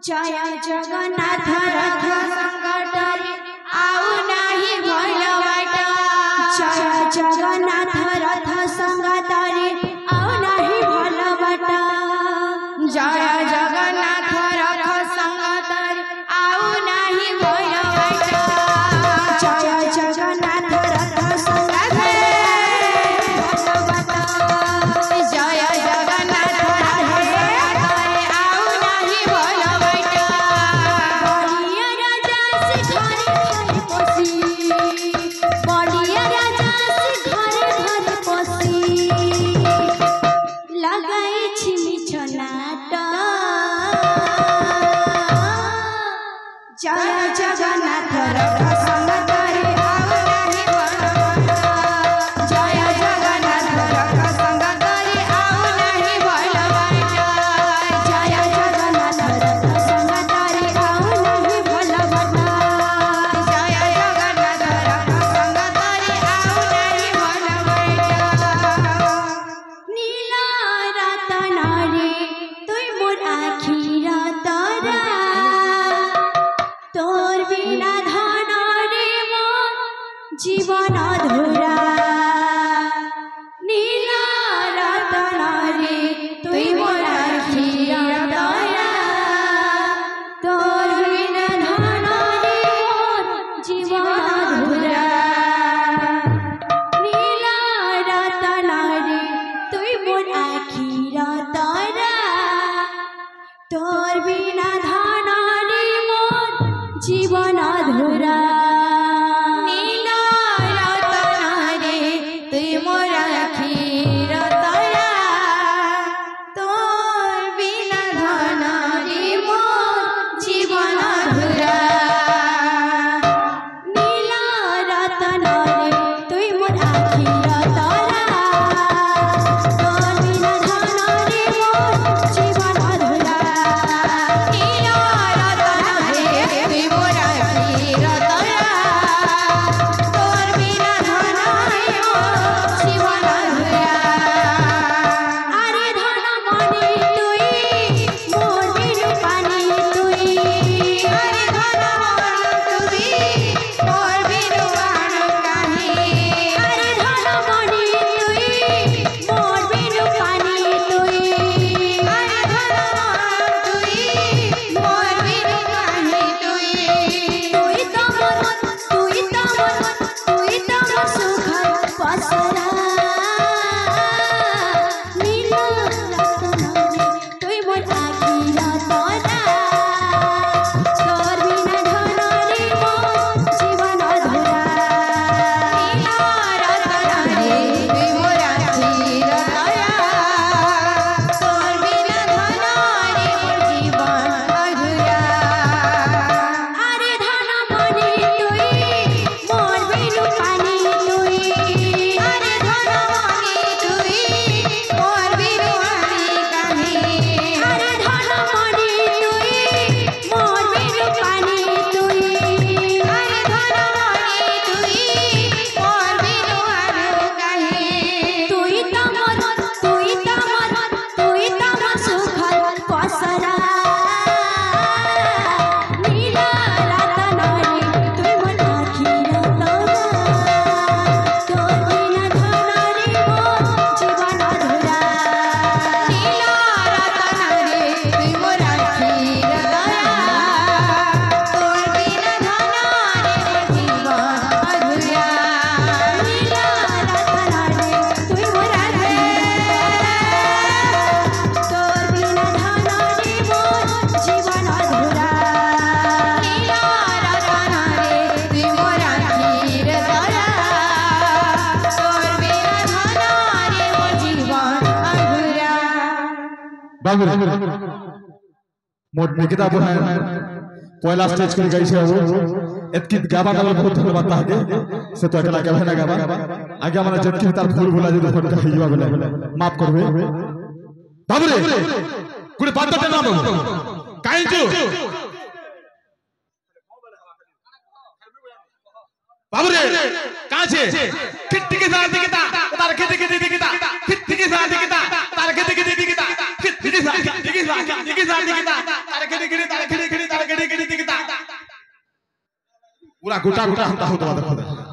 जय जगन्नाथ रथ संकटरे आउ नाही भलबाट जय जगन्नाथ रथ संकटरे आउ नाही भलबाट जय जगन्नाथ रथ संकटरे आउ नाही भलबाट जय जगन्नाथ रथ संकटरे जय जगन्नाथ रथ संकटरे आउ नाही भलबाट जय जगन्नाथ रथ संकटरे आउ नाही भलबाट जय जगन्नाथ रथ संकटरे आउ नाही भलबाट जय जगन्नाथ रथ संकटरे आउ नाही भलबाट नीला रतनरे तुई मोर आखिर तरा तोर बिना धन रे मोर जीवन अधूरा नीला रतन रे तुई मोर आखिर तरा तोर बिना धन रे मोर जीवन अधूरा नीला रतन रे तुई मोर आखिर तरा तोर बिना धन रे मोर जीवन अधूरा नीला रतन रे तुई मोर आखिर तरा तोर बिना धन रे मोर जीवन अधूरा नीला रतन रे तुई मोर आखिर तरा तोर बिना धन रे मोर जीवन अधूरा नीला रतन रे तुई मोर मोट निकिता बोल पहला स्टेज कर गई से वो एतकी गाबा का बहुत धन्यवाद ताके से तो अकेला गाबा ना गाबा आगे हमारा जबकि तार फूल बोला जे फोन का हिवा बोला माफ करबे बाबू रे गुडे बात तो नाम काई जो बाबू रे कहां छे किट्टी के साथ दिखता तार किट्टी के दिखता किट्टी के साथ दिखता तार किट्टी के दिखता किट्टी के साथ दिखता तार किट्टी के तार किट्टी पूरा गोटा गोटा हम ताहु तो देखो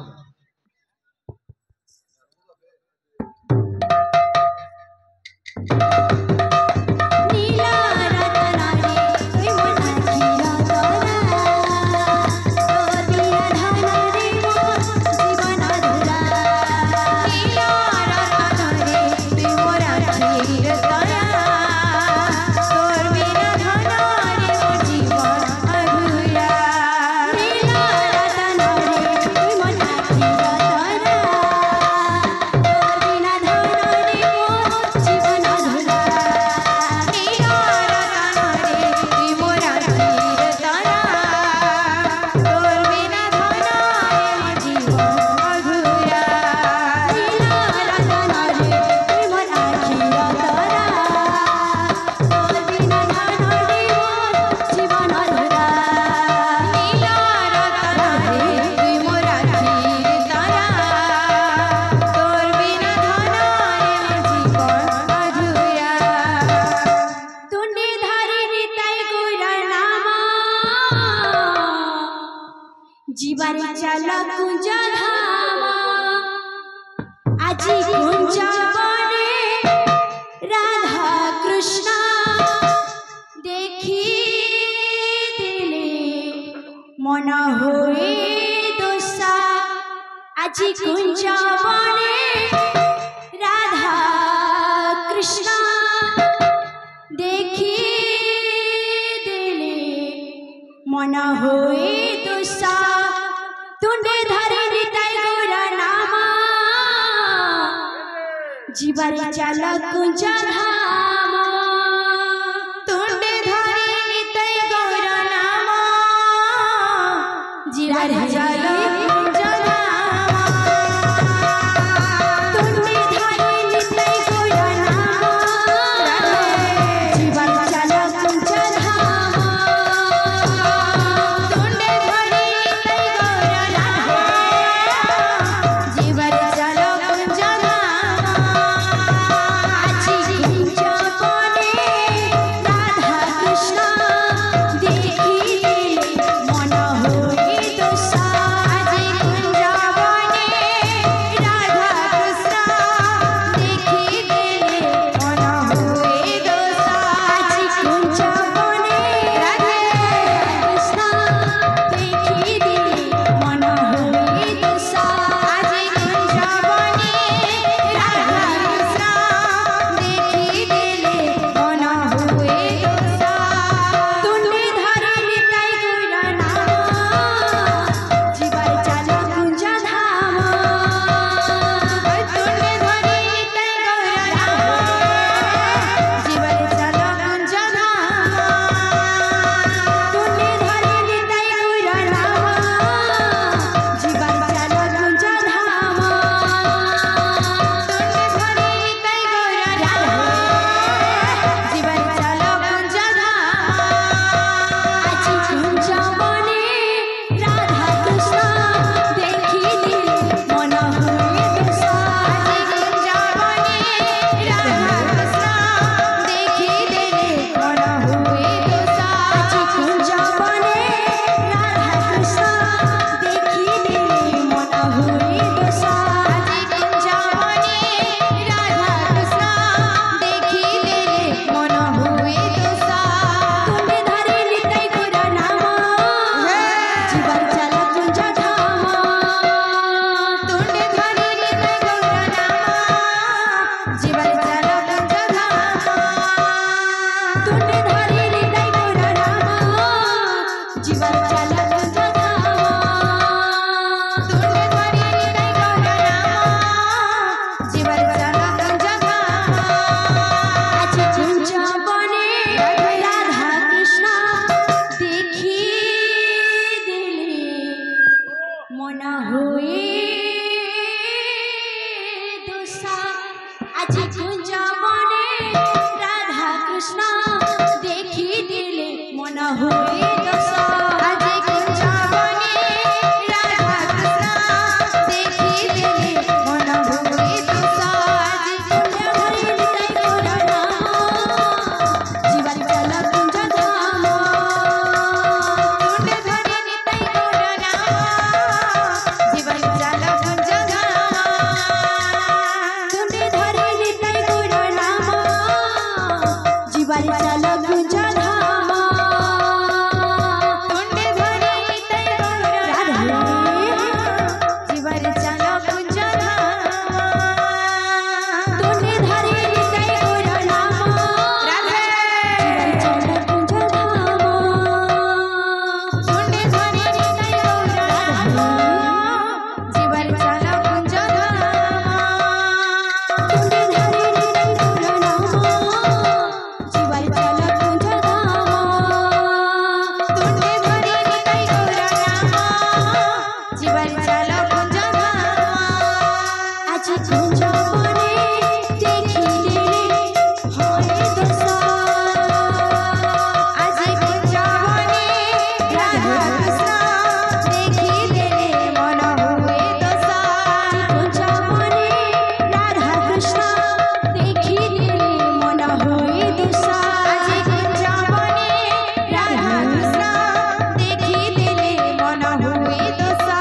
जीवन चला कुंजा धामा आजी कुंजा बने राधा कृष्णा देखी दिले मन होए दोसा आजी कुंजा बने राधा कृष्णा देखी दिले मन होए दोसा तुंडे धरे निताई गौरा नामा जीवन चला कुंजा धामा तुंडे धरे निताई गौरा नामा जीवन चला कुंजा धामा तुंडे धरे निताई गौरा नामा जीवन चला कुंजा धामा तुंडे धरे निताई गौरा जीवन चलो कुंजा धामा आजी जीवारी चल कुंज धाम तुंडे धरी निताई गौर जीवारी चल कुंज धाम तुंडे धरी निताई गौर नाम जीवारी चल कुंज धाम तुंडे धरी निताई गौर जीवारी चल कुंज धाम तुंडे धरी निताई गौर नाम जीवारी चल कुंज धाम तुंडे धरी निताई गौर नाम जीवारी चल कुंज धाम आज कुंज बने देखिले होए दशा आज कुंज बने राधा कृष्ण देखिले मन हुए दशा कुंज बने राधा कृष्ण देखिले मन हुए दशा आज कुंज बने राधा कृष्ण देखिले मन हुए दशा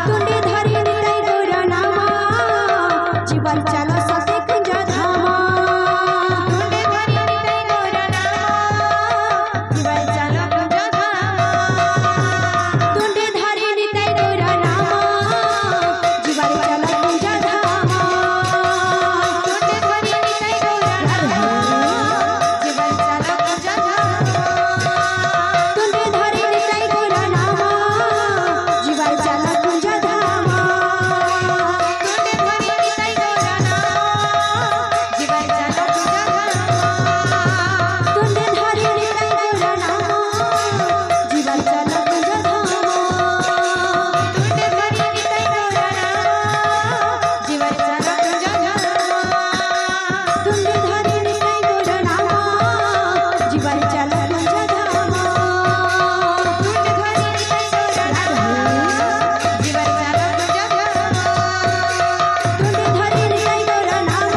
तुंडे धरी निताई गौर नाम जीवन चल सते कुंज धाम तुंडे धरी निताई गौर नाम जीवन चल कुंज धाम तुंडे धरी निताई गौर नाम जीवन चल कुंज धाम तुंडे धरी निताई गौर नाम जीवन चल कुंज धाम तुंडे धरी निताई गौर नाम जीवन चल कुंज धाम तुंडे धरी निताई गौर नाम जीवन चल कुंज धाम तुंडे धरी निताई गौर नाम जीवन चल कुंज धाम तुंडे धरी निताई गौर नाम जीवन चल कुंज धाम तुंडे धरी निताई गौर नाम जीवन चल कुंज धाम तुंडे धरी निताई गौर नाम जीवन चल कुंज धाम तुंडे धरी निताई गौर नाम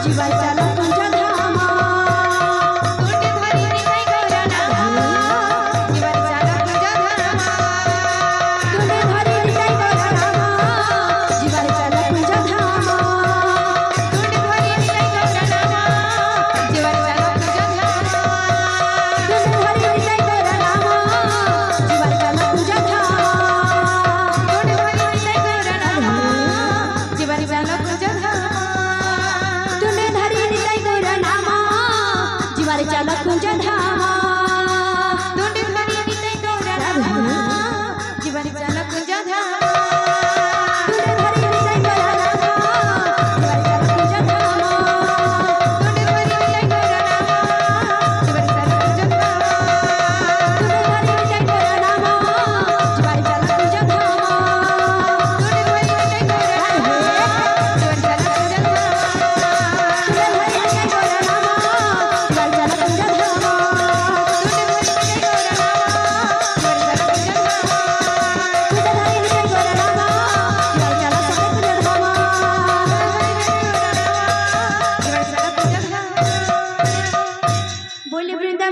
जीवन चल कुंज धाम तुंडे धरी निताई गौर नाम जीवन चल कुंज धाम तुंडे धरी निताई गौर नाम जीवन चल कुंज धाम तुंडे धरी निताई गौर नाम जीवन चल कुंज धाम तुंडे धरी निताई गौर नाम जीवन चल कुंज धाम तुंडे धरी निताई गौर नाम जीवन चल कुंज धाम तुंडे धरी निताई गौर नाम जीवन चल कुंज धाम